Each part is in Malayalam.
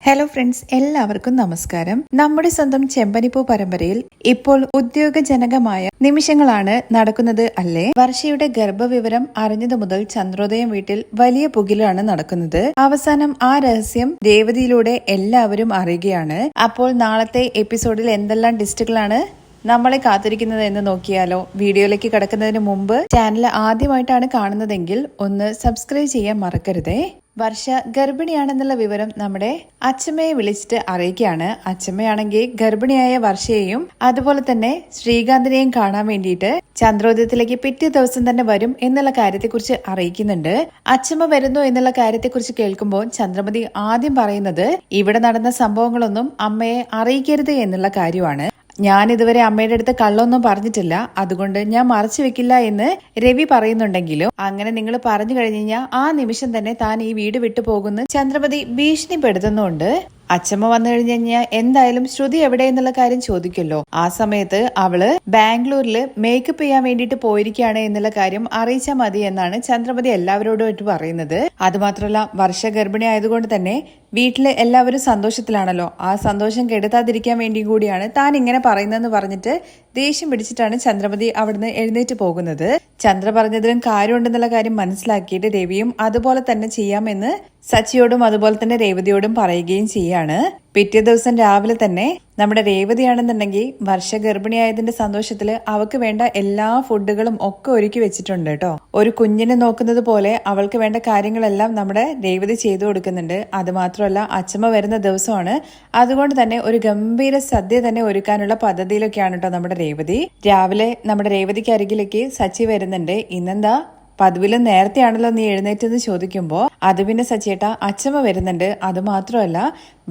ഹലോ ഫ്രണ്ട്സ്, എല്ലാവർക്കും നമസ്കാരം. നമ്മുടെ സ്വന്തം ചെമ്പനിപ്പൂ പരമ്പരയിൽ ഇപ്പോൾ ഉദ്യോഗജനകമായ നിമിഷങ്ങളാണ് നടക്കുന്നത് അല്ലേ? വർഷയുടെ ഗർഭവിവരം അറിഞ്ഞതു മുതൽ ചന്ദ്രോദയം വീട്ടിൽ വലിയ പുകിലാണ് നടക്കുന്നത്. അവസാനം ആ രഹസ്യം രേവതിയിലൂടെ എല്ലാവരും അറിയുകയാണ്. അപ്പോൾ നാളത്തെ എപ്പിസോഡിൽ എന്തെല്ലാം ടിസ്റ്റുകളാണ് നമ്മളെ കാത്തിരിക്കുന്നത് എന്ന് നോക്കിയാലോ? വീഡിയോയിലേക്ക് കടക്കുന്നതിന് മുമ്പ് ചാനൽ ആദ്യമായിട്ടാണ് കാണുന്നതെങ്കിൽ ഒന്ന് സബ്സ്ക്രൈബ് ചെയ്യാൻ മറക്കരുതേ. വർഷ ഗർഭിണിയാണെന്നുള്ള വിവരം നമ്മുടെ അച്ഛമ്മയെ വിളിച്ചിട്ട് അറിയിക്കുകയാണ്. അച്ഛമ്മയാണെങ്കിൽ ഗർഭിണിയായ വർഷയെയും അതുപോലെ തന്നെ ശ്രീകാന്തിനെയും കാണാൻ വേണ്ടിയിട്ട് ചന്ദ്രോദയത്തിലേക്ക് പിറ്റേ ദിവസം തന്നെ വരും എന്നുള്ള കാര്യത്തെക്കുറിച്ച് അറിയിക്കുന്നുണ്ട്. അച്ഛമ്മ വരുന്നു എന്നുള്ള കാര്യത്തെക്കുറിച്ച് കേൾക്കുമ്പോൾ ചന്ദ്രമതി ആദ്യം പറയുന്നത് ഇവിടെ നടന്ന സംഭവങ്ങളൊന്നും അമ്മയെ അറിയിക്കരുത് എന്നുള്ള കാര്യമാണ്. ഞാൻ ഇതുവരെ അമ്മയുടെ അടുത്ത് കള്ളൊന്നും പറഞ്ഞിട്ടില്ല, അതുകൊണ്ട് ഞാൻ മറച്ചു വെക്കില്ല എന്ന് രവി പറയുന്നുണ്ടെങ്കിലും അങ്ങനെ നിങ്ങൾ പറഞ്ഞു കഴിഞ്ഞു കഴിഞ്ഞാൽ ആ നിമിഷം തന്നെ താൻ ഈ വീട് വിട്ടു പോകുന്നു ചന്ദ്രമതി ഭീഷണിപ്പെടുത്തുന്നുണ്ട്. അച്ഛമ്മ വന്നു കഴിഞ്ഞു കഴിഞ്ഞാൽ എന്തായാലും ശ്രുതി എവിടെ എന്നുള്ള കാര്യം ചോദിക്കുമല്ലോ. ആ സമയത്ത് അവള് ബാംഗ്ലൂരില് മേക്കപ്പ് ചെയ്യാൻ വേണ്ടിയിട്ട് പോയിരിക്കുകയാണ് എന്നുള്ള കാര്യം അറിയിച്ചാൽ മതി എന്നാണ് ചന്ദ്രമതി എല്ലാവരോടുമായിട്ട് പറയുന്നത്. അതുമാത്രമല്ല, വർഷ ഗർഭിണി ആയതുകൊണ്ട് തന്നെ വീട്ടില് എല്ലാവരും സന്തോഷത്തിലാണല്ലോ. ആ സന്തോഷം കെടുത്താതിരിക്കാൻ വേണ്ടി കൂടിയാണ് താൻ ഇങ്ങനെ പറയുന്നതെന്ന് പറഞ്ഞിട്ട് ദേഷ്യം പിടിച്ചിട്ടാണ് ചന്ദ്രമതി അവിടുന്ന് എഴുന്നേറ്റ് പോകുന്നത്. ചന്ദ്ര പറഞ്ഞതിലും കാര്യമുണ്ടെന്നുള്ള കാര്യം മനസ്സിലാക്കിയിട്ട് രവിയും അതുപോലെ തന്നെ ചെയ്യാമെന്ന് സച്ചിയോടും അതുപോലെ തന്നെ രേവതിയോടും പറയുകയും ചെയ്യാണ്. പിറ്റേ ദിവസം രാവിലെ തന്നെ നമ്മുടെ രേവതിയാണെന്നുണ്ടെങ്കിൽ വർഷ ഗർഭിണിയായതിന്റെ സന്തോഷത്തില് അവൾക്ക് വേണ്ട എല്ലാ ഫുഡുകളും ഒക്കെ ഒരുക്കി വെച്ചിട്ടുണ്ട് കേട്ടോ. ഒരു കുഞ്ഞിനെ നോക്കുന്നത് പോലെ അവൾക്ക് വേണ്ട കാര്യങ്ങളെല്ലാം നമ്മുടെ രേവതി ചെയ്തു കൊടുക്കുന്നുണ്ട്. അത് മാത്രമല്ല, അച്ഛമ്മ വരുന്ന ദിവസമാണ്, അതുകൊണ്ട് തന്നെ ഒരു ഗംഭീര സദ്യ തന്നെ ഒരുക്കാനുള്ള പദ്ധതിയിലൊക്കെയാണ് കേട്ടോ നമ്മുടെ രേവതി. രാവിലെ നമ്മുടെ രേവതിക്ക് അരികിലേക്ക് സച്ചി വരുന്നുണ്ട്. ഇന്നെന്താ പതിവിലും നേരത്തെയാണല്ലോ നീ എഴുന്നേറ്റെന്ന് ചോദിക്കുമ്പോ അത് പിന്നെ സച്ചേട്ട അച്ഛമ്മ വരുന്നുണ്ട്, അത് മാത്രമല്ല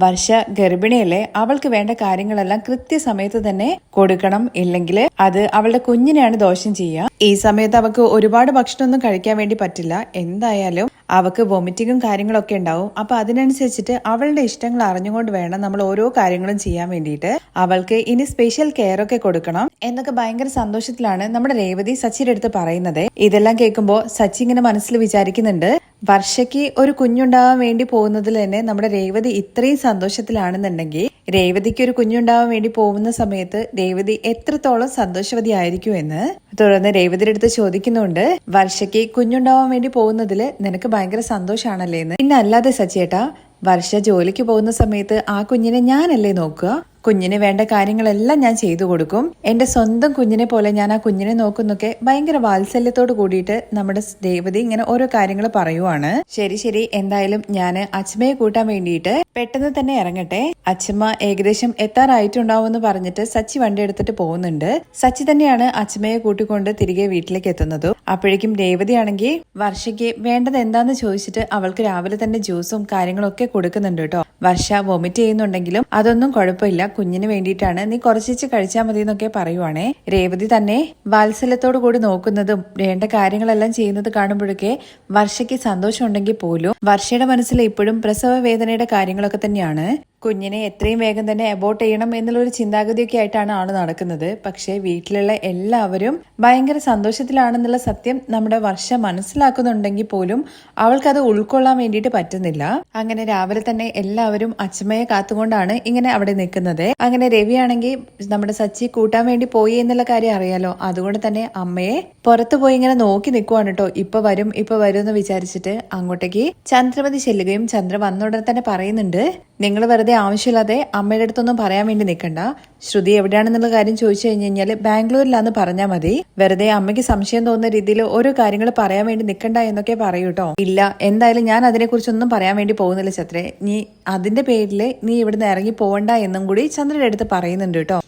വർഷ ഗർഭിണിയല്ലേ, അവൾക്ക് വേണ്ട കാര്യങ്ങളെല്ലാം കൃത്യസമയത്ത് തന്നെ കൊടുക്കണം, ഇല്ലെങ്കിൽ അത് അവളുടെ കുഞ്ഞിനെയാണ് ദോഷം ചെയ്യുക. ഈ സമയത്ത് അവൾക്ക് ഒരുപാട് ഭക്ഷണമൊന്നും കഴിക്കാൻ വേണ്ടി പറ്റില്ല. എന്തായാലും അവൾക്ക് വൊമിറ്റിങ്ങും കാര്യങ്ങളൊക്കെ ഉണ്ടാവും. അപ്പൊ അതിനനുസരിച്ചിട്ട് അവളുടെ ഇഷ്ടങ്ങൾ അറിഞ്ഞുകൊണ്ട് വേണം നമ്മൾ ഓരോ കാര്യങ്ങളും ചെയ്യാൻ വേണ്ടിയിട്ട്. അവൾക്ക് ഇനി സ്പെഷ്യൽ കെയർ ഒക്കെ കൊടുക്കണം എന്നൊക്കെ ഭയങ്കര സന്തോഷത്തിലാണ് നമ്മുടെ രേവതി സച്ചിയുടെ അടുത്ത് പറയുന്നത്. ഇതെല്ലാം കേൾക്കുമ്പോൾ സച്ചി ഇങ്ങനെ മനസ്സിൽ വിചാരിക്കുന്നുണ്ട്, വർഷയ്ക്ക് ഒരു കുഞ്ഞുണ്ടാവാൻ വേണ്ടി പോകുന്നതിൽ തന്നെ നമ്മുടെ രേവതി ഇത്രയും സന്തോഷത്തിലാണെന്നുണ്ടെങ്കിൽ രേവതിക്ക് ഒരു കുഞ്ഞുണ്ടാവാൻ വേണ്ടി പോകുന്ന സമയത്ത് രേവതി എത്രത്തോളം സന്തോഷവതി ആയിരിക്കും എന്ന്. തുടർന്ന് രേവതിയുടെ അടുത്ത് ചോദിക്കുന്നുണ്ട്, വർഷയ്ക്ക് കുഞ്ഞുണ്ടാവാൻ വേണ്ടി പോകുന്നതിൽ നിനക്ക് ഭയങ്കര സന്തോഷാണല്ലേ എന്ന്. പിന്നെ അല്ലാതെ സച്ചിയേട്ടാ, വർഷ ജോലിക്ക് പോകുന്ന സമയത്ത് ആ കുഞ്ഞിനെ ഞാനല്ലേ നോക്കുക? കുഞ്ഞിന് വേണ്ട കാര്യങ്ങളെല്ലാം ഞാൻ ചെയ്തു കൊടുക്കും. എന്റെ സ്വന്തം കുഞ്ഞിനെ പോലെ ഞാൻ ആ കുഞ്ഞിനെ നോക്കുന്നൊക്കെ ഭയങ്കര വാത്സല്യത്തോട് കൂടിയിട്ട് നമ്മുടെ രേവതി ഇങ്ങനെ ഓരോ കാര്യങ്ങൾ പറയുവാണ്. ശരി, എന്തായാലും ഞാന് അച്ഛമ്മയെ കൂട്ടാൻ വേണ്ടിയിട്ട് പെട്ടെന്ന് തന്നെ ഇറങ്ങട്ടെ. അച്ഛമ്മ ഏകദേശം എത്താറായിട്ടുണ്ടാവും എന്ന് പറഞ്ഞിട്ട് സച്ചി വണ്ടി എടുത്തിട്ട് പോകുന്നുണ്ട്. സച്ചി തന്നെയാണ് അച്ഛമ്മയെ കൂട്ടിക്കൊണ്ട് തിരികെ വീട്ടിലേക്ക് എത്തുന്നത്. അപ്പോഴേക്കും രേവതി ആണെങ്കിൽ വർഷയ്ക്ക് വേണ്ടത് എന്താന്ന് ചോദിച്ചിട്ട് അവൾക്ക് രാവിലെ തന്നെ ജ്യൂസും കാര്യങ്ങളൊക്കെ കൊടുക്കുന്നുണ്ട് കേട്ടോ. വർഷ വൊമിറ്റ് ചെയ്യുന്നുണ്ടെങ്കിലും അതൊന്നും കുഴപ്പമില്ല, കുഞ്ഞിന് വേണ്ടിയിട്ടാണ്, നീ കുറച്ചിച്ച് കഴിച്ചാൽ മതി എന്നൊക്കെ പറയുവാണേ. രേവതി തന്നെ വാത്സല്യത്തോടു കൂടി നോക്കുന്നതും വേണ്ട കാര്യങ്ങളെല്ലാം ചെയ്യുന്നത് കാണുമ്പോഴൊക്കെ വർഷയ്ക്ക് സന്തോഷം ഉണ്ടെങ്കിൽ പോലും വർഷയുടെ മനസ്സിൽ ഇപ്പോഴും പ്രസവ വേദനയുടെ കാര്യങ്ങളൊക്കെ തന്നെയാണ്. കുഞ്ഞിനെ എത്രയും വേഗം തന്നെ അബോർട്ട് ചെയ്യണം എന്നുള്ളൊരു ചിന്താഗതിയൊക്കെ ആയിട്ടാണ് ആള് നടക്കുന്നത്. പക്ഷെ വീട്ടിലുള്ള എല്ലാവരും ഭയങ്കര സന്തോഷത്തിലാണെന്നുള്ള സത്യം നമ്മുടെ വർഷ മനസ്സിലാക്കുന്നുണ്ടെങ്കിൽ പോലും അവൾക്കത് ഉൾക്കൊള്ളാൻ വേണ്ടിയിട്ട് പറ്റുന്നില്ല. അങ്ങനെ രാവിലെ തന്നെ എല്ലാവരും അച്ഛമ്മയെ കാത്തുകൊണ്ടാണ് ഇങ്ങനെ അവിടെ നിൽക്കുന്നത്. അങ്ങനെ രവിയാണെങ്കിൽ നമ്മുടെ സച്ചി കൂട്ടാൻ വേണ്ടി പോയി എന്നുള്ള കാര്യം അറിയാലോ, അതുകൊണ്ട് തന്നെ അമ്മയെ പുറത്തു പോയി ഇങ്ങനെ നോക്കി നിൽക്കുവാണ് കേട്ടോ. ഇപ്പൊ വരും എന്ന് വിചാരിച്ചിട്ട് അങ്ങോട്ടേക്ക് ചന്ദ്രമതി ചെല്ലുകയും ചന്ദ്ര വന്നോടെ തന്നെ പറയുന്നുണ്ട്, നിങ്ങൾ വെറുതെ ആവശ്യമില്ലാതെ അമ്മയുടെ അടുത്തൊന്നും പറയാൻ വേണ്ടി നിൽക്കണ്ട. ശ്രുതി എവിടെയാണെന്നുള്ള കാര്യം ചോദിച്ചു കഴിഞ്ഞു കഴിഞ്ഞാൽ ബാംഗ്ലൂരിലാന്ന് പറഞ്ഞാൽ മതി. വെറുതെ അമ്മയ്ക്ക് സംശയം തോന്നുന്ന രീതിയിൽ ഓരോ കാര്യങ്ങൾ പറയാൻ വേണ്ടി നിൽക്കണ്ട എന്നൊക്കെ പറയൂട്ടോ. ഇല്ല, എന്തായാലും ഞാൻ അതിനെക്കുറിച്ചൊന്നും പറയാൻ വേണ്ടി പോകുന്നില്ല ചന്ദ്രേ, നീ അതിന്റെ പേരിൽ നീ ഇവിടുന്ന് ഇറങ്ങി പോവണ്ട എന്നും കൂടി ചന്ദ്രയുടെ അടുത്ത് പറയുന്നുണ്ട് കേട്ടോ.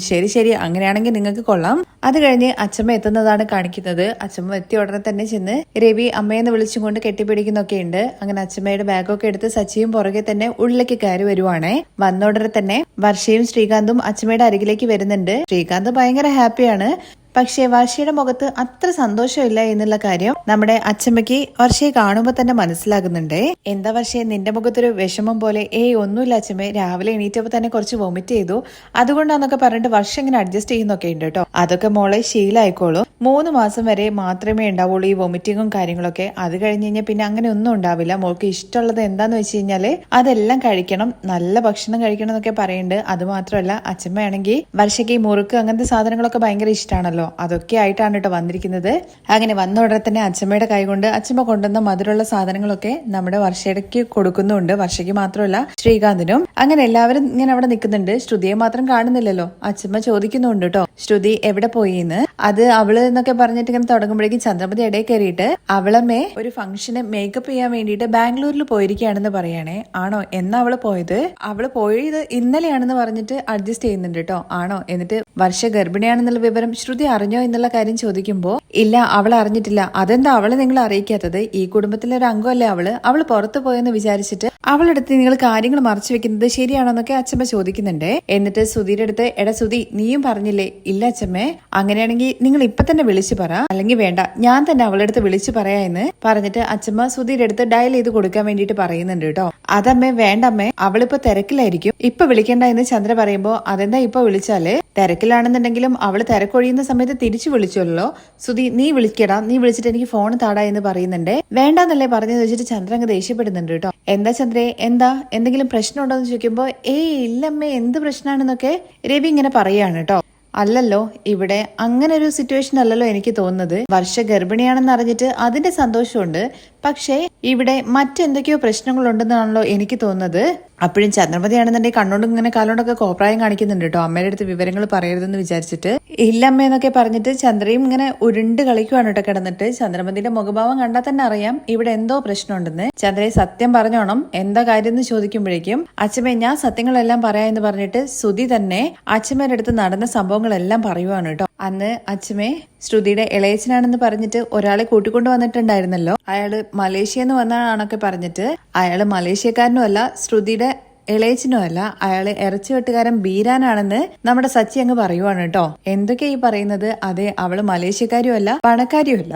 ശരി, അങ്ങനെയാണെങ്കിൽ നിങ്ങൾക്ക് കൊള്ളാം. അത് കഴിഞ്ഞ് അച്ഛമ്മ എത്തുന്നതാണ് കാണിക്കുന്നത്. അച്ഛമ്മ എത്തിയ ഉടനെ തന്നെ ചെന്ന് രവി അമ്മയെന്ന് വിളിച്ചുകൊണ്ട് കെട്ടിപ്പിടിക്കുന്നൊക്കെ ഉണ്ട്. അങ്ങനെ അച്ഛമ്മയുടെ ബാഗൊക്കെ എടുത്ത് സച്ചിയും പുറകെ തന്നെ ഉള്ളിലേക്ക് കയറി വരുവാണേ. വന്ന ഉടനെ തന്നെ വർഷയും ശ്രീകാന്തും അച്ഛമ്മയുടെ അരികിലേക്ക് വരുന്നുണ്ട്. ശ്രീകാന്ത് ഭയങ്കര ഹാപ്പിയാണ്. പക്ഷേ വർഷയുടെ മുഖത്ത് അത്ര സന്തോഷമില്ല എന്നുള്ള കാര്യം നമ്മുടെ അച്ഛമ്മയ്ക്ക് വർഷയെ കാണുമ്പോൾ തന്നെ മനസ്സിലാകുന്നുണ്ട്. എന്താ വർഷയെ നിന്റെ മുഖത്തൊരു വിഷമം പോലെ? ഒന്നുമില്ല അച്ഛമ്മേ, രാവിലെ എണീറ്റപ്പോൾ തന്നെ കുറച്ച് വൊമിറ്റ് ചെയ്തു, അതുകൊണ്ടാന്നൊക്കെ പറഞ്ഞിട്ട് വർഷം ഇങ്ങനെ അഡ്ജസ്റ്റ് ചെയ്യുന്നൊക്കെ ഉണ്ട് കേട്ടോ. അതൊക്കെ മോളെ ശീലമായിക്കോളൂ. 3 മാസം വരെ മാത്രമേ ഉണ്ടാവുള്ളൂ ഈ വൊമിറ്റിങ്ങും കാര്യങ്ങളൊക്കെ. അത് കഴിഞ്ഞ് കഴിഞ്ഞാൽ പിന്നെ അങ്ങനെ ഒന്നും ഉണ്ടാവില്ല. മോൾക്ക് ഇഷ്ടമുള്ളത് എന്താന്ന് വെച്ച് കഴിഞ്ഞാല് അതെല്ലാം കഴിക്കണം, നല്ല ഭക്ഷണം കഴിക്കണം എന്നൊക്കെ പറയുന്നുണ്ട്. അത് മാത്രമല്ല അച്ഛമ്മയാണെങ്കിൽ വർഷയ്ക്ക് ഈ മുറുക്ക് അങ്ങനത്തെ സാധനങ്ങളൊക്കെ ഭയങ്കര ഇഷ്ടമാണല്ലോ. അതൊക്കെ ആയിട്ടാണ് കേട്ടോ വന്നിരിക്കുന്നത്. അങ്ങനെ വന്ന ഉടനെ തന്നെ അച്ഛമ്മയുടെ കൈ കൊണ്ട് അച്ഛമ്മ കൊണ്ടുവന്ന മധുരമുള്ള സാധനങ്ങളൊക്കെ നമ്മുടെ വർഷയ്ക്ക് കൊടുക്കുന്നുണ്ട്. വർഷയ്ക്ക് മാത്രമല്ല ശ്രീകാന്തിനും. അങ്ങനെ എല്ലാവരും ഇങ്ങനെ അവിടെ നിൽക്കുന്നുണ്ട്. ശ്രുതിയെ മാത്രം കാണുന്നില്ലല്ലോ. അച്ഛമ്മ ചോദിക്കുന്നുണ്ട് കേട്ടോ, ശ്രുതി എവിടെ പോയിന്ന്. അത് അവള് എന്നൊക്കെ പറഞ്ഞിട്ട് ഇങ്ങനെ തുടങ്ങുമ്പോഴേക്കും ചന്ദ്രമതി ഇടയിൽ കയറിയിട്ട് അവളമ്മേ ഒരു ഫംഗ്ഷന് മേക്കപ്പ് ചെയ്യാൻ വേണ്ടിയിട്ട് ബാംഗ്ലൂരിൽ പോയിരിക്കുകയാണെന്ന് പറയണേ. ആണോ? എന്നാ അവള് പോയത്? അവള് പോയത് ഇന്നലെയാണെന്ന് പറഞ്ഞിട്ട് അഡ്ജസ്റ്റ് ചെയ്യുന്നുണ്ട് കേട്ടോ. ആണോ? എന്നിട്ട് വർഷ ഗർഭിണിയാണെന്നുള്ള വിവരം ശ്രുതി അറിഞ്ഞോ എന്നുള്ള കാര്യം ചോദിക്കുമ്പോ ഇല്ല, അവൾ അറിഞ്ഞിട്ടില്ല. അതെന്താ അവളെ നിങ്ങൾ അറിയിക്കാത്തത്? ഈ കുടുംബത്തിലെ ഒരു അംഗമല്ലേ അവള് പുറത്തു പോയെന്ന് വിചാരിച്ചിട്ട് അവളടുത്ത് നിങ്ങൾ കാര്യങ്ങൾ മറച്ചു വെക്കുന്നത് ശരിയാണോന്നൊക്കെ അച്ഛമ്മ ചോദിക്കുന്നുണ്ട്. എന്നിട്ട് സുധീരുടെ അടുത്ത് എടാ സുധി, നീയും പറഞ്ഞില്ലേ? ഇല്ല അച്ഛമ്മേ. അങ്ങനെയാണെങ്കിൽ നിങ്ങൾ ഇപ്പൊ തന്നെ വിളിച്ചു പറ, അല്ലെങ്കിൽ വേണ്ട ഞാൻ തന്നെ അവളുടെ അടുത്ത് വിളിച്ചു പറയാ എന്ന് പറഞ്ഞിട്ട് അച്ഛമ്മ സുധീരുടെ അടുത്ത് ഡയൽ ചെയ്ത് കൊടുക്കാൻ വേണ്ടിട്ട് പറയുന്നുണ്ട് കേട്ടോ. അതമ്മേ വേണ്ടമ്മേ, അവളിപ്പോ തിരക്കിലായിരിക്കും, ഇപ്പൊ വിളിക്കണ്ട എന്ന് ചന്ദ്ര പറയുമ്പോ അതെന്താ ഇപ്പൊ വിളിച്ചാല്? തിരക്കിലാണെന്നുണ്ടെങ്കിലും അവള് തിരക്കൊഴിയുന്ന സമയത്ത് തിരിച്ചു വിളിച്ചല്ലോ. സുധി നീ വിളിക്കടാ, നീ വിളിച്ചിട്ട് എനിക്ക് ഫോൺ താടാ എന്ന് പറയുന്നുണ്ട്. വേണ്ടാന്നല്ലേ പറഞ്ഞെന്ന് വെച്ചിട്ട് ചന്ദ്ര അങ്ങ് ദേഷ്യപ്പെടുന്നുണ്ട് കേട്ടോ. എന്താ ചന്ദ്രേ, എന്താ എന്തെങ്കിലും പ്രശ്നം ഉണ്ടോ എന്ന് ചോദിക്കുമ്പോ ഇല്ലമ്മേ, എന്ത് പ്രശ്നമാണെന്നൊക്കെ രവി ഇങ്ങനെ പറയാണ് കേട്ടോ. അല്ലല്ലോ, ഇവിടെ അങ്ങനെ ഒരു സിറ്റുവേഷൻ അല്ലല്ലോ എനിക്ക് തോന്നുന്നത്. വർഷ ഗർഭിണിയാണെന്ന് അറിഞ്ഞിട്ട് അതിന്റെ സന്തോഷമുണ്ട്, പക്ഷേ ഇവിടെ മറ്റെന്തൊക്കെയോ പ്രശ്നങ്ങളുണ്ടെന്നാണല്ലോ എനിക്ക് തോന്നുന്നത്. അപ്പോഴും ചന്ദ്രമതി ആണെന്നുണ്ടെങ്കിൽ കണ്ണോണ്ടും ഇങ്ങനെ കാലോണ്ടൊക്കെ കോപ്രായം കാണിക്കുന്നുണ്ട് കേട്ടോ, അമ്മയുടെ അടുത്ത് വിവരങ്ങൾ പറയരുതെന്ന് വിചാരിച്ചിട്ട്. ഇല്ലമ്മ എന്നൊക്കെ പറഞ്ഞിട്ട് ചന്ദ്രയും ഇങ്ങനെ ഉരുണ്ട് കളിക്കുവാണ് കേട്ടോ കിടന്നിട്ട്. ചന്ദ്രമതിന്റെ മുഖഭാവം കണ്ടാൽ തന്നെ അറിയാം ഇവിടെ എന്തോ പ്രശ്നമുണ്ടെന്ന്. ചന്ദ്രയെ സത്യം പറഞ്ഞോണം, എന്താ കാര്യം എന്ന് ചോദിക്കുമ്പോഴേക്കും അച്ഛമ്മ ഞാൻ സത്യങ്ങളെല്ലാം പറയാമെന്ന് പറഞ്ഞിട്ട് സുധി തന്നെ അച്ഛമ്മയുടെ അടുത്ത് നടന്ന സംഭവങ്ങളെല്ലാം പറയുവാണ് കേട്ടോ. അന്ന് അച്ഛമ്മേ ശ്രുതിയുടെ ഇളയച്ചനാണെന്ന് പറഞ്ഞിട്ട് ഒരാളെ കൂട്ടിക്കൊണ്ടു വന്നിട്ടുണ്ടായിരുന്നല്ലോ. അയാള് മലേഷ്യന്ന് വന്നതാണൊക്കെ പറഞ്ഞിട്ട് അയാള് മലേഷ്യക്കാരനും അല്ല, ശ്രുതിയുടെ ഇളയച്ചനും അല്ല, അയാള് ഇറച്ചിവെട്ടുകാരൻ ബീരാനാണെന്ന് നമ്മുടെ സച്ചി അങ്ങ് പറയുവാണ് കേട്ടോ. എന്തൊക്കെയാ ഈ പറയുന്നത്? അതെ, അവള് മലേഷ്യക്കാരും അല്ല പണക്കാരിയും അല്ല,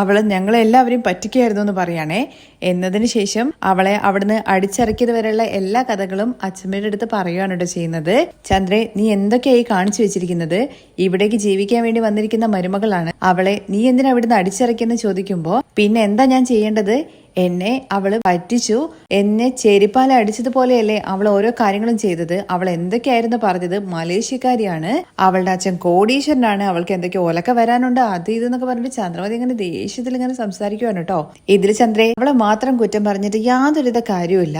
അവള് ഞങ്ങളെ എല്ലാവരെയും പറ്റിക്കായിരുന്നു എന്ന് പറയാണേ. എന്നതിന് ശേഷം അവളെ അവിടുന്ന് അടിച്ചിറക്കിയത് വരെയുള്ള എല്ലാ കഥകളും അച്ഛമ്മയുടെ അടുത്ത് പറയുകയാണ് കേട്ടോ ചെയ്യുന്നത്. ചന്ദ്രേ, നീ എന്തൊക്കെയായി കാണിച്ചു വെച്ചിരിക്കുന്നത്? ഇവിടേക്ക് ജീവിക്കാൻ വേണ്ടി വന്നിരിക്കുന്ന മരുമകളാണ് അവളെ, നീ എന്തിനാ ഇവിടുന്ന് അടിച്ചിറക്കിയെന്ന് ചോദിക്കുമ്പോ പിന്നെ എന്താ ഞാൻ ചെയ്യേണ്ടത്? എന്നെ അവള് പറ്റിച്ചു, എന്നെ ചെരിപ്പാല അടിച്ചതുപോലെയല്ലേ അവൾ ഓരോ കാര്യങ്ങളും ചെയ്തത്. അവൾ എന്തൊക്കെയായിരുന്നു പറഞ്ഞത്? മലേഷ്യക്കാരിയാണ്, അവളുടെ അച്ഛൻ കോടീശ്വരനാണ്, അവൾക്ക് എന്തൊക്കെ ഒലക്ക വരാനുണ്ട്, അത് ഇതെന്നൊക്കെ പറഞ്ഞിട്ട് ചന്ദ്രമതി ഇങ്ങനെ ദേഷ്യത്തിൽ ഇങ്ങനെ സംസാരിക്കുവാണ് കേട്ടോ. ഇതിൽ ചന്ദ്രയെ അവളെ മാത്രം കുറ്റം പറഞ്ഞിട്ട് യാതൊരുവിധ കാര്യമില്ല.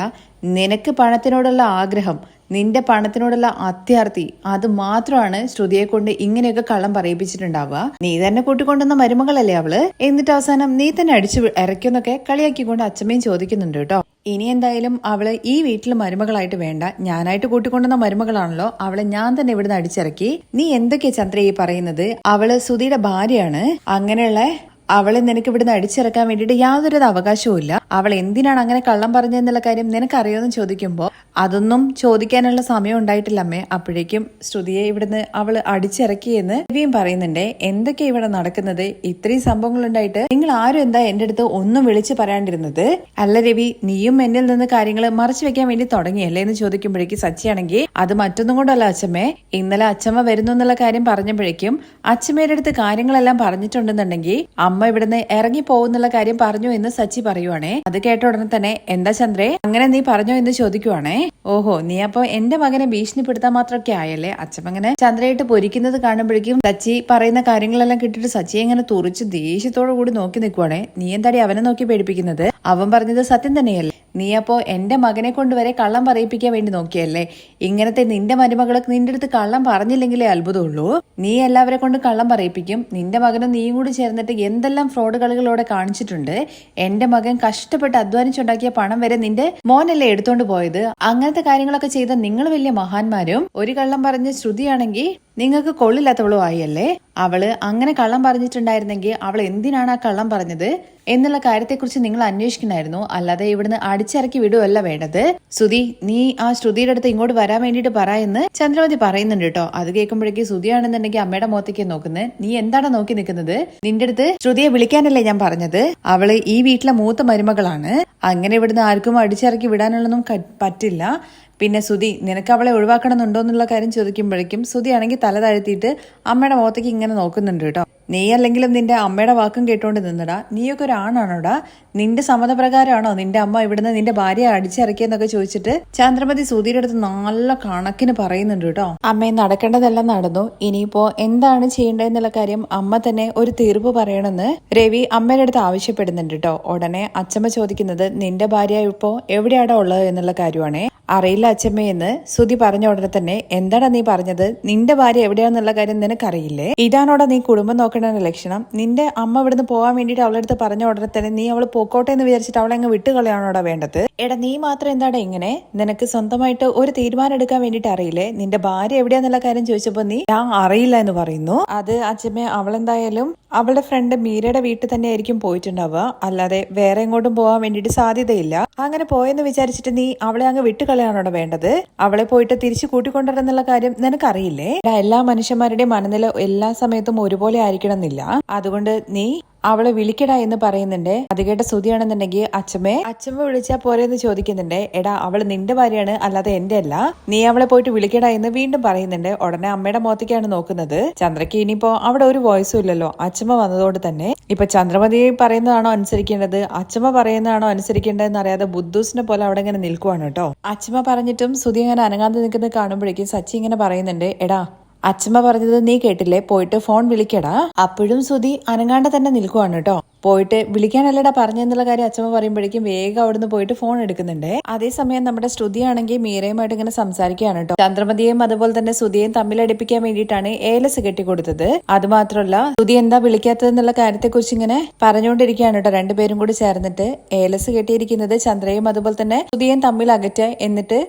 നിനക്ക് പണത്തിനോടുള്ള ആഗ്രഹം, നിന്റെ പണത്തിനോടുള്ള അത്യാർത്തി, അത് മാത്രമാണ് ശ്രുതിയെ കൊണ്ട് ഇങ്ങനെയൊക്കെ കള്ളം പറയിപ്പിച്ചിട്ടുണ്ടാവുക. നീ തന്നെ കൂട്ടിക്കൊണ്ടുവന്ന മരുമകളല്ലേ അവള്, എന്നിട്ട് അവസാനം നീ തന്നെ അടിച്ചു ഇറക്കിയെന്നൊക്കെ കളിയാക്കിക്കൊണ്ട് അച്ഛമ്മയും ചോദിക്കുന്നുണ്ട് കേട്ടോ. ഇനി എന്തായാലും അവള് ഈ വീട്ടിൽ മരുമകളായിട്ട് വേണ്ട, ഞാനായിട്ട് കൂട്ടിക്കൊണ്ടുവന്ന മരുമകളാണല്ലോ, അവളെ ഞാൻ തന്നെ ഇവിടുന്ന് അടിച്ചിറക്കി. നീ എന്തൊക്കെയാ ചന്ദ്ര ഈ പറയുന്നത്? അവള് സുധിയുടെ ഭാര്യയാണ്, അങ്ങനെയുള്ള അവളെ നിനക്ക് ഇവിടുന്ന് അടിച്ചിറക്കാൻ വേണ്ടിയിട്ട് യാതൊരു അവകാശവും ഇല്ല. അവൾ എന്തിനാണ് അങ്ങനെ കള്ളം പറഞ്ഞതെന്നുള്ള കാര്യം നിനക്കറിയോന്ന് ചോദിക്കുമ്പോൾ അതൊന്നും ചോദിക്കാനുള്ള സമയം ഉണ്ടായിട്ടില്ല അമ്മേ. അപ്പോഴേക്കും ശ്രുതിയെ ഇവിടുന്ന് അവള് അടിച്ചിറക്കിയെന്ന് രവിയും പറയുന്നുണ്ട്. എന്തൊക്കെയാ ഇവിടെ നടക്കുന്നത്? ഇത്രയും സംഭവങ്ങൾ ഉണ്ടായിട്ട് നിങ്ങൾ ആരും എന്താ എന്റെ അടുത്ത് ഒന്നും വിളിച്ചു പറയാണ്ടിരുന്നത്? അല്ല രവി, നീയും എന്നിൽ നിന്ന് കാര്യങ്ങൾ മറച്ചു വെക്കാൻ വേണ്ടി തുടങ്ങിയല്ലേ എന്ന് ചോദിക്കുമ്പോഴേക്കും സച്ചിയാണെങ്കിൽ അത് മറ്റൊന്നും കൊണ്ടല്ല അച്ഛമ്മേ, ഇന്നലെ അച്ഛമ്മ വരുന്നു എന്നുള്ള കാര്യം പറഞ്ഞപ്പോഴേക്കും അച്ഛമ്മയുടെ അടുത്ത് കാര്യങ്ങളെല്ലാം പറഞ്ഞിട്ടുണ്ടെന്നുണ്ടെങ്കിൽ അമ്മ ഇവിടുന്ന് ഇറങ്ങി പോകുന്നുള്ള കാര്യം പറഞ്ഞു എന്ന് സച്ചി പറയുവാണേ. അത് കേട്ട ഉടനെ തന്നെ എന്താ ചന്ദ്രേ അങ്ങനെ നീ പറഞ്ഞോ എന്ന് ചോദിക്കുവാണേ. ഓഹോ, നീ അപ്പൊ എന്റെ മകനെ ഭീഷണിപ്പെടുത്താൻ മാത്രമൊക്കെ ആയല്ലേ? അച്ഛമ്മ അങ്ങനെ ചന്ദ്രയായിട്ട് പൊരിക്കുന്നത് കാണുമ്പോഴേക്കും സച്ചി പറയുന്ന കാര്യങ്ങളെല്ലാം കിട്ടിയിട്ട് സച്ചിയെ ഇങ്ങനെ തുറിച്ച് ദേഷ്യത്തോടു കൂടി നോക്കി നിൽക്കുവാണേ. നീ എന്താടി അവനെ നോക്കി പേടിപ്പിക്കുന്നത്? അവൻ പറഞ്ഞത് സത്യം തന്നെയല്ലേ? നീ അപ്പോ എന്റെ മകനെ കൊണ്ടുവരെ കള്ളം പറയിപ്പിക്കാൻ വേണ്ടി നോക്കിയല്ലേ? ഇങ്ങനത്തെ നിന്റെ മരുമകളൊക്കെ നിന്റെ അടുത്ത് കള്ളം പറഞ്ഞില്ലെങ്കിലേ അത്ഭുതമുള്ളൂ. നീ എല്ലാവരെ കൊണ്ട് കള്ളം പറയിപ്പിക്കും. നിന്റെ മകനും നീയും കൂടി ചേർന്നിട്ട് എന്തെല്ലാം ഫ്രോഡ് കളികളോടെ കാണിച്ചിട്ടുണ്ട്. എന്റെ മകൻ കഷ്ടപ്പെട്ട് അധ്വാനിച്ചുണ്ടാക്കിയ പണം വരെ നിന്റെ മോനല്ലേ എടുത്തോണ്ട് പോയത്. അങ്ങനത്തെ കാര്യങ്ങളൊക്കെ ചെയ്ത നിങ്ങൾ വലിയ മഹാന്മാരും. ഒരു കള്ളം പറഞ്ഞ് ശ്രുതിയാണെങ്കിൽ നിങ്ങൾക്ക് കൊള്ളില്ലാത്തവളും ആയല്ലേ. അവള് അങ്ങനെ കള്ളം പറഞ്ഞിട്ടുണ്ടായിരുന്നെങ്കിൽ അവൾ എന്തിനാണ് ആ കള്ളം പറഞ്ഞത് എന്നുള്ള കാര്യത്തെക്കുറിച്ച് നിങ്ങൾ അന്വേഷിക്കണമായിരുന്നു. അല്ലാതെ ഇവിടുന്ന് അടിച്ചിറക്കി വിടുവല്ല വേണ്ടത്. സുധി, നീ ആ ശ്രുതിയുടെ അടുത്ത് ഇങ്ങോട്ട് വരാൻ വേണ്ടിട്ട് പറയുന്നു ചന്ദ്രമതി പറയുന്നുണ്ട് കേട്ടോ. അത് കേൾക്കുമ്പോഴേക്ക് ശ്രുതിയാണെന്നുണ്ടെങ്കിൽ അമ്മയുടെ മുഖത്തേക്ക് നോക്കുന്നത്. നീ എന്താണ് നോക്കി നിൽക്കുന്നത്? നിന്റെ അടുത്ത് ശ്രുതിയെ വിളിക്കാനല്ലേ ഞാൻ പറഞ്ഞത്? അവള് ഈ വീട്ടിലെ മൂത്ത മരുമകളാണ്. അങ്ങനെ ഇവിടുന്ന് ആർക്കും അടിച്ചിറക്കി വിടാനുള്ളതൊന്നും പറ്റില്ല. പിന്നെ സുധി, നിനക്ക് അവളെ ഒഴിവാക്കണമെന്നുണ്ടോ എന്നുള്ള കാര്യം ചോദിക്കുമ്പോഴേക്കും സുധി ആണെങ്കിൽ തല താഴ്ത്തിയിട്ട് അമ്മയുടെ മുഖത്തേക്ക് ഇങ്ങനെ നോക്കുന്നുണ്ട് കേട്ടോ. നീ അല്ലെങ്കിലും നിന്റെ അമ്മയുടെ വാക്കും കേട്ടോണ്ട് നിന്നടാ. നീയൊക്കെ ഒരു ആണാണോടാ? നിന്റെ സമ്മതപ്രകാരമാണോ നിന്റെ അമ്മ ഇവിടുന്ന് നിന്റെ ഭാര്യയെ അടിച്ചിറക്കിയെന്നൊക്കെ ചോദിച്ചിട്ട് ചന്ദ്രമതി സുധിയുടെ അടുത്ത് നല്ല കണക്കിന് പറയുന്നുണ്ട് കേട്ടോ. അമ്മയെ നടക്കേണ്ടതെല്ലാം നടന്നു. ഇനിയിപ്പോ എന്താണ് ചെയ്യേണ്ടതെന്നുള്ള കാര്യം അമ്മ തന്നെ ഒരു തീർപ്പ് പറയണമെന്ന് രവി അമ്മയുടെ അടുത്ത് ആവശ്യപ്പെടുന്നുണ്ട് കേട്ടോ. ഉടനെ അച്ഛമ്മ ചോദിക്കുന്നത് നിന്റെ ഭാര്യ ഇപ്പോ എവിടെയാടാ ഉള്ളത് എന്നുള്ള കാര്യമാണേ. അറിയില്ല അച്ഛമ്മയെന്ന് സുധി പറഞ്ഞ ഉടനെ തന്നെ എന്താടാ നീ പറഞ്ഞത്? നിന്റെ ഭാര്യ എവിടെയാന്നുള്ള കാര്യം നിനക്കറിയില്ലേ? ഇതാണോടാ നീ കുടുംബം നോക്കേണ്ട ലക്ഷണം? നിന്റെ അമ്മ ഇവിടുന്ന് പോകാൻ വേണ്ടിട്ട് അവളുടെ അടുത്ത് പറഞ്ഞ ഉടനെ തന്നെ നീ അവള് പോക്കോട്ടെ എന്ന് വിചാരിച്ചിട്ട് അവളെ അങ്ങ് വിട്ടുകളയാണോടാ വേണ്ടത്? എടാ നീ മാത്രം എന്താടാ ഇങ്ങനെ? നിനക്ക് സ്വന്തമായിട്ട് ഒരു തീരുമാനം എടുക്കാൻ വേണ്ടിട്ട് അറിയില്ലേ? നിന്റെ ഭാര്യ എവിടെയാന്നുള്ള കാര്യം ചോദിച്ചപ്പോ നീ ഞാൻ അറിയില്ല എന്ന് പറയുന്നു. അത് അച്ഛമ്മ, അവളെന്തായാലും അവളുടെ ഫ്രണ്ട് മീരയുടെ വീട്ടിൽ തന്നെ ആയിരിക്കും പോയിട്ടുണ്ടാവുക. അല്ലാതെ വേറെ എങ്ങോട്ടും പോകാൻ വേണ്ടിട്ട് സാധ്യതയില്ല. അങ്ങനെ പോയെന്ന് വിചാരിച്ചിട്ട് നീ അവളെ അങ്ങ് വിട്ടുകളയാണോടാ വേണ്ടത്? അവളെ പോയിട്ട് തിരിച്ചു കൂട്ടിക്കൊണ്ടുവരുന്നുള്ള കാര്യം നിനക്കറിയില്ലേ? എല്ലാ മനുഷ്യന്മാരുടെയും മനനില എല്ലാ സമയത്തും ഒരുപോലെ ആയിരിക്കണം എന്നില്ല. അതുകൊണ്ട് നീ അവളെ വിളിക്കടാ എന്ന് പറയുന്നുണ്ട്. അത് കേട്ട ശ്രുതിയാണെന്നുണ്ടെങ്കിൽ അച്ഛമ്മ വിളിച്ചാ പോരെന്ന് ചോദിക്കുന്നുണ്ട്. എടാ, അവള് നിന്റെ ഭാര്യയാണ്, അല്ലാതെ എന്റെ അല്ല. നീ അവളെ പോയിട്ട് വിളിക്കടാ എന്ന് വീണ്ടും പറയുന്നുണ്ട്. ഉടനെ അമ്മയുടെ മുഖത്തേക്കാണ് നോക്കുന്നത്. ചന്ദ്രയ്ക്ക് ഇനിയിപ്പോ അവിടെ ഒരു വോയിസും ഇല്ലല്ലോ അച്ഛമ്മ വന്നതോട് തന്നെ. ഇപ്പൊ ചന്ദ്രമതി പറയുന്നതാണോ അനുസരിക്കേണ്ടത്, അച്ഛമ്മ പറയുന്നതാണോ അനുസരിക്കേണ്ടതെന്ന് അറിയാതെ ബുദ്ധൂസിനെ പോലെ അവിടെ ഇങ്ങനെ നിൽക്കുവാണ് കേട്ടോ. അച്ഛമ്മ പറഞ്ഞിട്ടും ശ്രുതി അങ്ങനെ അനങ്ങാതെ നിൽക്കുന്നത് കാണുമ്പോഴേക്കും സച്ചി ഇങ്ങനെ പറയുന്നുണ്ട്. എടാ, അച്ഛമ്മ പറഞ്ഞത് നീ കേട്ടില്ലേ? പോയിട്ട് ഫോൺ വിളിക്കടാ. അപ്പോഴും ശ്രുതി അനങ്ങാണ്ട് തന്നെ നിൽക്കുവാണ് കേട്ടോ. പോയിട്ട് വിളിക്കാനല്ലടാ പറഞ്ഞെന്നുള്ള കാര്യം അച്ഛമ്മ പറയുമ്പോഴേക്കും വേഗം അവിടുന്ന് പോയിട്ട് ഫോൺ എടുക്കുന്നുണ്ട്. അതേസമയം നമ്മുടെ ശ്രുതിയാണെങ്കിൽ മീരയുമായിട്ട് ഇങ്ങനെ സംസാരിക്കുകയാണ് കേട്ടോ. ചന്ദ്രമതിയെയും അതുപോലെ തന്നെ ശ്രുതിയെയും തമ്മിലടിപ്പിക്കാൻ വേണ്ടിയിട്ടാണ് ഏലസ് കെട്ടിക്കൊടുത്തത്. അത് മാത്രമല്ല, ശ്രുതി എന്താ വിളിക്കാത്തതെന്നുള്ള കാര്യത്തെക്കുറിച്ച് ഇങ്ങനെ പറഞ്ഞുകൊണ്ടിരിക്കുകയാണ് കേട്ടോ. രണ്ടുപേരും കൂടി ചേർന്നിട്ട് ഏലസ് കെട്ടിയിരിക്കുന്നത് ചന്ദ്രയും അതുപോലെ തന്നെ ശ്രുതിയും തമ്മിൽ അകറ്റുക, എന്നിട്ട്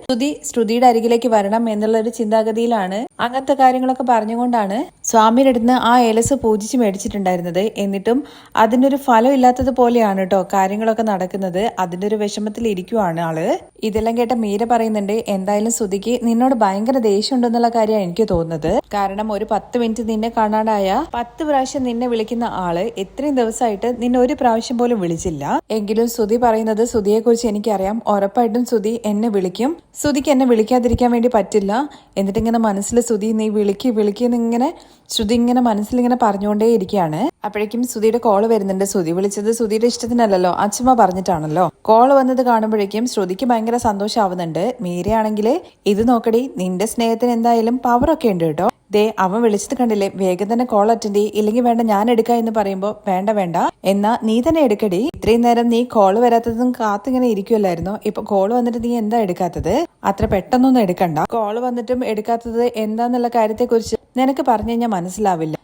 ശ്രുതിയുടെ അരികിലേക്ക് വരണം എന്നുള്ള ഒരു ചിന്താഗതിയിലാണ് അങ്ങനത്തെ കാര്യങ്ങളൊക്കെ പറഞ്ഞുകൊണ്ടാണ് സ്വാമിയുടെ അടുത്ത് ആ ഏലസ് പൂജിച്ച് മേടിച്ചിട്ടുണ്ടായിരുന്നത്. എന്നിട്ടും അതിനൊരു ഫലം ഇല്ലാത്തത് പോലെയാണ് കേട്ടോ കാര്യങ്ങളൊക്കെ നടക്കുന്നത്. അതിന്റെ ഒരു വിഷമത്തിൽ ഇരിക്കുവാണ് ആള്. ഇതെല്ലാം കേട്ട മീര പറയുന്നുണ്ട്, എന്തായാലും ശ്രുതിക്ക് നിന്നോട് ഭയങ്കര ദേഷ്യം ഉണ്ടെന്നുള്ള കാര്യമാണ് എനിക്ക് തോന്നുന്നത്. കാരണം ഒരു 10 മിനിറ്റ് നിന്നെ കാണാണ്ടായ 10 പ്രാവശ്യം നിന്നെ വിളിക്കുന്ന ആള് ഇത്രയും ദിവസമായിട്ട് നിന്നെ ഒരു പ്രാവശ്യം പോലും വിളിച്ചില്ല. എങ്കിലും ശ്രുതി പറയുന്നത് ശ്രുതിയെ കുറിച്ച് എനിക്കറിയാം, ഉറപ്പായിട്ടും ശ്രുതി എന്നെ വിളിക്കും, ശ്രുതിക്ക് എന്നെ വിളിക്കാതിരിക്കാൻ വേണ്ടി പറ്റില്ല. എന്നിട്ട് ഇങ്ങനെ മനസ്സിൽ ശ്രുതി നീ വിളിക്കിന്നിങ്ങനെ ശ്രുതി ഇങ്ങനെ മനസ്സിലിങ്ങനെ പറഞ്ഞുകൊണ്ടേ ഇരിക്കുകയാണ്. അപ്പോഴേക്കും ശ്രുതിയുടെ കോള് വരുന്നുണ്ട്. ശ്രുതി വിളിച്ചത് ശ്രുതിയുടെ ഇഷ്ടത്തിനല്ലല്ലോ, അച്ഛമ്മ പറഞ്ഞിട്ടാണല്ലോ. കോള് വന്നത് കാണുമ്പോഴേക്കും ശ്രുതിക്ക് ഭയങ്കര സന്തോഷമാവുന്നുണ്ട്. മീരയാണെങ്കിൽ ഇത് നോക്കടി, നിന്റെ സ്നേഹത്തിന് എന്തായാലും പവറൊക്കെ ഉണ്ട് കേട്ടോ. ദേ അവൻ വിളിച്ചത് കണ്ടില്ലേ, വേഗം തന്നെ കോൾ അറ്റൻഡ് ചെയ്യ്, ഇല്ലെങ്കിൽ വേണ്ട ഞാൻ എടുക്കാം എന്ന് പറയുമ്പോ വേണ്ട എന്നാ നീ തന്നെ എടുക്കടി. ഇത്രയും നേരം നീ കോള് വരാത്തതും കാത്തിങ്ങനെ ഇരിക്കുമല്ലായിരുന്നോ? ഇപ്പൊ കോള് വന്നിട്ട് നീ എന്താ എടുക്കാത്തത്? അത്ര പെട്ടെന്നൊന്നും എടുക്കണ്ട. കോള് വന്നിട്ടും എടുക്കാത്തത് എന്താന്നുള്ള കാര്യത്തെ കുറിച്ച് നിനക്ക് പറഞ്ഞു കഴിഞ്ഞാൽ മനസ്സിലാവില്ല.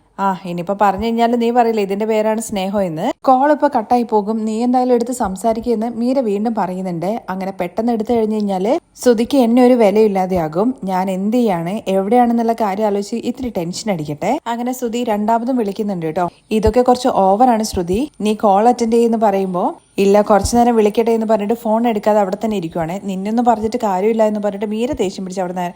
ഇനിയിപ്പോ പറഞ്ഞു കഴിഞ്ഞാല് നീ പറയില്ലേ ഇതിന്റെ പേരാണ് സ്നേഹം എന്ന്. കോൾ ഇപ്പൊ കട്ടായി പോകും, നീ എന്തായാലും എടുത്ത് സംസാരിക്കുമെന്ന് മീര വീണ്ടും പറയുന്നുണ്ട്. അങ്ങനെ പെട്ടെന്ന് എടുത്തു കഴിഞ്ഞു കഴിഞ്ഞാല് ശ്രുതിക്ക് എന്നെ ഒരു വിലയില്ലാതെയാകും. ഞാൻ എന്ത് ചെയ്യാണ്, എവിടെയാണെന്നുള്ള കാര്യം ആലോചിച്ച് ഇത്തിരി ടെൻഷൻ അടിക്കട്ടെ. അങ്ങനെ ശ്രുതി രണ്ടാമതും വിളിക്കുന്നുണ്ട് കേട്ടോ. ഇതൊക്കെ കുറച്ച് ഓവറാണ് ശ്രുതി, നീ കോൾ അറ്റൻഡ് ചെയ്യുന്ന പറയുമ്പോ ഇല്ല കുറച്ചു നേരം വിളിക്കട്ടെ എന്ന് പറഞ്ഞിട്ട് ഫോൺ എടുക്കാതെ അവിടെ തന്നെ ഇരിക്കുവാണ്. നിന്നൊന്നും പറഞ്ഞിട്ട് കാര്യമില്ല എന്ന് പറഞ്ഞിട്ട് മീര ദേഷ്യം പിടിച്ച് അവിടെ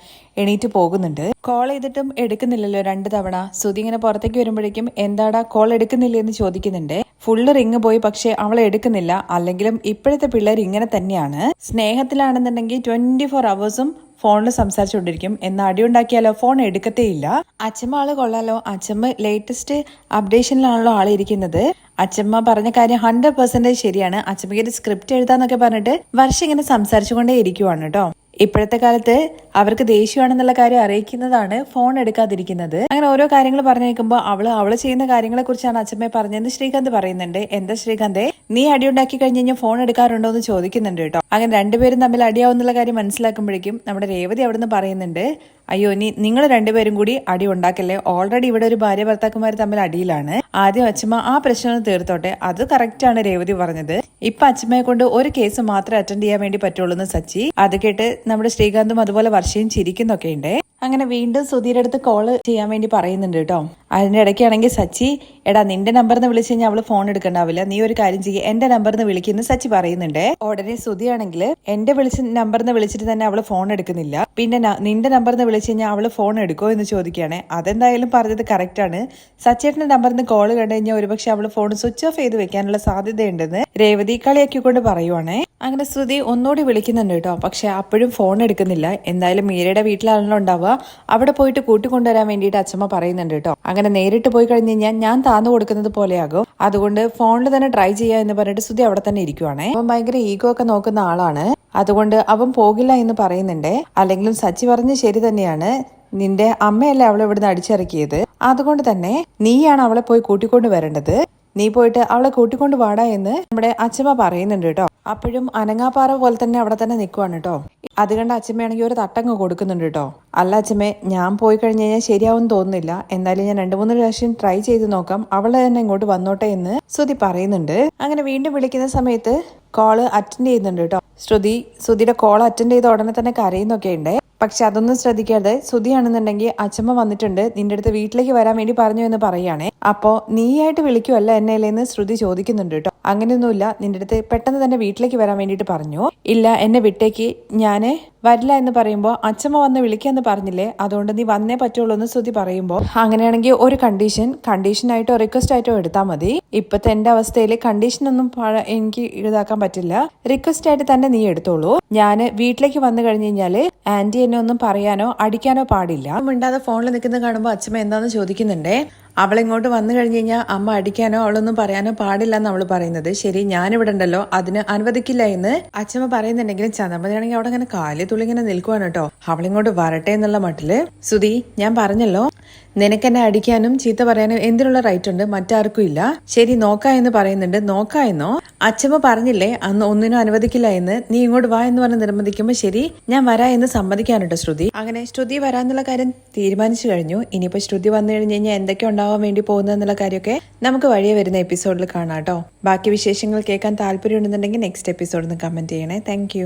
എണീറ്റ് പോകുന്നുണ്ട്. കോൾ ചെയ്തിട്ടും എടുക്കുന്നില്ലല്ലോ 2 തവണ. ശ്രുതി ഇങ്ങനെ പുറത്തേക്ക് വരുമ്പോഴേക്കും എന്താടാ കോൾ എടുക്കുന്നില്ലേ എന്ന് ചോദിക്കുന്നുണ്ട്. ഫുള്ള് റിങ് പോയി, പക്ഷെ അവളെ എടുക്കുന്നില്ല. അല്ലെങ്കിലും ഇപ്പോഴത്തെ പിള്ളേർ ഇങ്ങനെ തന്നെയാണ്. സ്നേഹത്തിലാണെന്നുണ്ടെങ്കിൽ 24 hours ഫോണിൽ സംസാരിച്ചുകൊണ്ടിരിക്കും. എന്നാൽ അടിയുണ്ടാക്കിയാലോ ഫോൺ എടുക്കത്തേ ഇല്ല. അച്ഛമ്മ ആള് കൊള്ളാലോ, അച്ഛമ്മ ലേറ്റസ്റ്റ് അപ്ഡേഷനിലാണല്ലോ ആളിരിക്കുന്നത്. അച്ഛമ്മ പറഞ്ഞ കാര്യം 100% ശരിയാണ്. അച്ഛമ്മയ്ക്ക് സ്ക്രിപ്റ്റ് എഴുതാന്നൊക്കെ പറഞ്ഞിട്ട് വർഷം ഇങ്ങനെ സംസാരിച്ചുകൊണ്ടേ ഇരിക്കുവാണ് കേട്ടോ. ഇപ്പോഴത്തെ കാലത്ത് അവർക്ക് ദേഷ്യമാണെന്നുള്ള കാര്യം അറിയിക്കുന്നതാണ് ഫോൺ എടുക്കാതിരിക്കുന്നത്. അങ്ങനെ ഓരോ കാര്യങ്ങൾ പറഞ്ഞേക്കുമ്പോൾ അവള് ചെയ്യുന്ന കാര്യങ്ങളെ കുറിച്ചാണ് അച്ഛമ്മയെ പറഞ്ഞതെന്ന് ശ്രീകാന്ത് പറയുന്നുണ്ട്. എന്താ ശ്രീകാന്തേ, നീ അടിയുണ്ടാക്കി കഴിഞ്ഞ് കഴിഞ്ഞാൽ ഫോൺ എടുക്കാറുണ്ടോ എന്ന് ചോദിക്കുന്നുണ്ട് കേട്ടോ. അങ്ങനെ രണ്ടുപേരും തമ്മിൽ അടിയാവുന്നുള്ള കാര്യം മനസ്സിലാക്കുമ്പോഴേക്കും നമ്മുടെ രേവതി അവിടുന്ന് പറയുന്നുണ്ട്, അയ്യോ നിങ്ങൾ രണ്ടുപേരും കൂടി അടി ഉണ്ടാക്കല്ലേ, ഓൾറെഡി ഇവിടെ ഒരു ഭാര്യ ഭർത്താക്കന്മാർ തമ്മിൽ അടിയിലാണ്. ആദ്യം അച്ഛമ്മ ആ പ്രശ്നം തീർത്തോട്ടെ. അത് കറക്റ്റാണ് രേവതി പറഞ്ഞത്. ഇപ്പൊ അച്ഛമ്മയെ കൊണ്ട് ഒരു കേസ് മാത്രമേ അറ്റൻഡ് ചെയ്യാൻ വേണ്ടി പറ്റുള്ളൂ എന്ന് സച്ചി. അത് കേട്ട് നമ്മുടെ ശ്രീകാന്തും അതുപോലെ വർഷയും ചിരിക്കുന്നൊക്കെ ഉണ്ട്. അങ്ങനെ വീണ്ടും സുധീരുടെ അടുത്ത് കോള് ചെയ്യാൻ വേണ്ടി പറയുന്നുണ്ട് കേട്ടോ. അതിന്റെ ഇടയ്ക്കാണെങ്കിൽ സച്ചി, എടാ നിന്റെ നമ്പറിൽ നിന്ന് വിളിച്ചു കഴിഞ്ഞാൽ അവള് ഫോൺ എടുക്കണ്ടാവില്ല, നീ ഒരു കാര്യം ചെയ്യ്, എന്റെ നമ്പറിൽ നിന്ന് വിളിക്കുന്നു സച്ചി പറയുന്നുണ്ട്. ഉടനെ സുധിയാണെങ്കിൽ എന്റെ നമ്പറിൽ നിന്ന് വിളിച്ചിട്ട് തന്നെ അവള് ഫോൺ എടുക്കുന്നില്ല, പിന്നെ നിന്റെ നമ്പറിൽ നിന്ന് വിളിച്ചു കഴിഞ്ഞാൽ അവള് ഫോൺ എടുക്കുമോ എന്ന് ചോദിക്കുകയാണ്. അതെന്തായാലും പറഞ്ഞത് കറക്റ്റ് ആണ്. സച്ചേട്ടന്റെ നമ്പറിൽ നിന്ന് കോള് കണ്ടു കഴിഞ്ഞാൽ ഒരുപക്ഷെ അവള് ഫോൺ സ്വിച്ച് ഓഫ് ചെയ്ത് വെക്കാനുള്ള സാധ്യതയുണ്ടെന്ന് രേവതി കളിയാക്കിക്കൊണ്ട് പറയുവാണേ. അങ്ങനെ ശ്രുതി ഒന്നുകൂടി വിളിക്കുന്നുണ്ട് കേട്ടോ, പക്ഷെ അപ്പോഴും ഫോൺ എടുക്കുന്നില്ല. എന്തായാലും മീരയുടെ വീട്ടിലാണല്ലോ ഉണ്ടാവുക, അവിടെ പോയിട്ട് കൂട്ടിക്കൊണ്ടുവരാൻ വേണ്ടിയിട്ട് അച്ഛമ്മ പറയുന്നുണ്ട് കേട്ടോ. അങ്ങനെ നേരിട്ട് പോയി കഴിഞ്ഞ് കഴിഞ്ഞാൽ ഞാൻ താന്നു കൊടുക്കുന്നത് പോലെയാകും, അതുകൊണ്ട് ഫോണിൽ തന്നെ ട്രൈ ചെയ്യാ എന്ന് പറഞ്ഞിട്ട് ശ്രുതി അവിടെ തന്നെ ഇരിക്കുവാണേ. അവൻ ഭയങ്കര ഈഗോ ഒക്കെ നോക്കുന്ന ആളാണ്, അതുകൊണ്ട് അവൻ പോകില്ല എന്ന് പറയുന്നുണ്ട്. അല്ലെങ്കിലും സച്ചി പറഞ്ഞ് ശരി തന്നെയാണ്, നിന്റെ അമ്മയല്ലേ അവളെ ഇവിടുന്ന് അടിച്ചിറക്കിയത്, അതുകൊണ്ട് തന്നെ നീയാണ് അവളെ പോയി കൂട്ടിക്കൊണ്ട് വരേണ്ടത്, നീ പോയിട്ട് അവളെ കൂട്ടിക്കൊണ്ട് വാടാ എന്ന് നമ്മുടെ അച്ഛമ്മ പറയുന്നുണ്ട് കേട്ടോ. അപ്പോഴും അനങ്ങാപ്പാറ പോലെ തന്നെ അവിടെ തന്നെ നിൽക്കുവാണ് കേട്ടോ. അത് കണ്ട് അച്ഛമ്മയാണെങ്കിൽ ഒരു തട്ടങ്ങ് കൊടുക്കുന്നുണ്ട് കേട്ടോ. അല്ല അച്ഛമ്മേ, ഞാൻ പോയി കഴിഞ്ഞ് കഴിഞ്ഞാൽ ശരിയാവും തോന്നുന്നില്ല, എന്തായാലും ഞാൻ 2-3 പ്രാവശ്യം ട്രൈ ചെയ്ത് നോക്കാം, അവളെ തന്നെ ഇങ്ങോട്ട് വന്നോട്ടെ എന്ന് ശ്രുതി പറയുന്നുണ്ട്. അങ്ങനെ വീണ്ടും വിളിക്കുന്ന സമയത്ത് കോള് അറ്റൻഡ് ചെയ്യുന്നുണ്ട് കേട്ടോ. ശ്രുതിയുടെ കോൾ അറ്റൻഡ് ചെയ്ത ഉടനെ തന്നെ കരയുന്നൊക്കെ ഉണ്ട്. പക്ഷെ അതൊന്നും ശ്രദ്ധിക്കാതെ ശ്രുതിയാണെന്നുണ്ടെങ്കിൽ അച്ഛമ്മ വന്നിട്ടുണ്ട്, നിന്റെ അടുത്ത് വീട്ടിലേക്ക് വരാൻ വേണ്ടി പറഞ്ഞു എന്ന് പറയുകയാണെ. അപ്പോ നീയായിട്ട് വിളിക്കുവല്ല എന്നെയല്ലേന്ന് ശ്രുതി ചോദിക്കുന്നുണ്ട് കേട്ടോ. അങ്ങനെയൊന്നുമില്ല, നിന്റെ അടുത്ത് പെട്ടെന്ന് തന്നെ വീട്ടിലേക്ക് വരാൻ വേണ്ടിയിട്ട് പറഞ്ഞു. ഇല്ല എന്നെ വിട്ടേക്ക്, ഞാന് വരില്ല എന്ന് പറയുമ്പോൾ അച്ഛമ്മ വന്ന് വിളിക്കാന്ന് പറഞ്ഞില്ലേ, അതുകൊണ്ട് നീ വന്നേ പറ്റുള്ളൂ എന്ന് ശ്രുതി പറയുമ്പോൾ, അങ്ങനെയാണെങ്കിൽ ഒരു കണ്ടീഷനായിട്ടോ റിക്വസ്റ്റ് ആയിട്ടോ എടുത്താൽ മതി. ഇപ്പത്തെ എന്റെ അവസ്ഥയിൽ കണ്ടീഷനൊന്നും എനിക്ക് ഇതാക്കാൻ പറ്റില്ല, റിക്വസ്റ്റ് ആയിട്ട് തന്നെ നീ എടുത്തോളൂ. ഞാൻ വീട്ടിലേക്ക് വന്നു കഴിഞ്ഞു കഴിഞ്ഞാല് ആന്റി എന്നെ ഒന്നും പറയാനോ അടിക്കാനോ പാടില്ല. മിണ്ടാതെ ഫോണിൽ നിൽക്കുന്നത് കാണുമ്പോൾ അച്ഛമ്മ എന്താന്ന് ചോദിക്കുന്നുണ്ടേ. അവളിങ്ങോട്ട് വന്നു കഴിഞ്ഞു കഴിഞ്ഞാൽ അമ്മ അടിക്കാനോ അവളൊന്നും പറയാനോ പാടില്ല എന്ന് അവള് പറയുന്നത്. ശരി, ഞാനിവിടെ ഉണ്ടല്ലോ, അതിന് അനുവദിക്കില്ല എന്ന് അച്ഛമ്മ പറയുന്നുണ്ടെങ്കിലും ചന്ദ്രമതിയാണെങ്കിൽ അവിടെ ഇങ്ങനെ കാലി തുള്ളിങ്ങനെ നിൽക്കുവാണ് കേട്ടോ. അവളിങ്ങോട്ട് വരട്ടെ എന്നുള്ള മട്ടില്. സുധി, ഞാൻ പറഞ്ഞല്ലോ നിനക്കെന്നെ അടിക്കാനും ചീത്ത പറയാനും എന്തിനുള്ള റൈറ്റ് ഉണ്ട്, മറ്റാർക്കും ഇല്ല. ശരി നോക്കാ എന്ന് പറയുന്നുണ്ട്. നോക്കാ എന്നോ? അച്ഛമ്മ പറഞ്ഞില്ലേ അന്ന് ഒന്നിനും അനുവദിക്കില്ല എന്ന്, നീ ഇങ്ങോട്ട് വാ എന്ന് പറഞ്ഞ് നിർബന്ധിക്കുമ്പോ ശരി ഞാൻ വരാ എന്ന് സമ്മതിക്കാനുണ്ടോ ശ്രുതി. അങ്ങനെ ശ്രുതി വരാന്നുള്ള കാര്യം തീരുമാനിച്ചു കഴിഞ്ഞു. ഇനിയിപ്പോ ശ്രുതി വന്നു കഴിഞ്ഞ് കഴിഞ്ഞാൽ എന്തൊക്കെ ഉണ്ടാവാൻ വേണ്ടി പോകുന്നതെന്നുള്ള കാര്യമൊക്കെ നമുക്ക് വഴിയെ വരുന്ന എപ്പിസോഡിൽ കാണാം കേട്ടോ. ബാക്കി വിശേഷങ്ങൾ കേൾക്കാൻ താല്പര്യം ഉണ്ടെന്നുണ്ടെങ്കിൽ നെക്സ്റ്റ് എപ്പിസോഡിൽ നിന്ന് കമന്റ് ചെയ്യണേ. താങ്ക്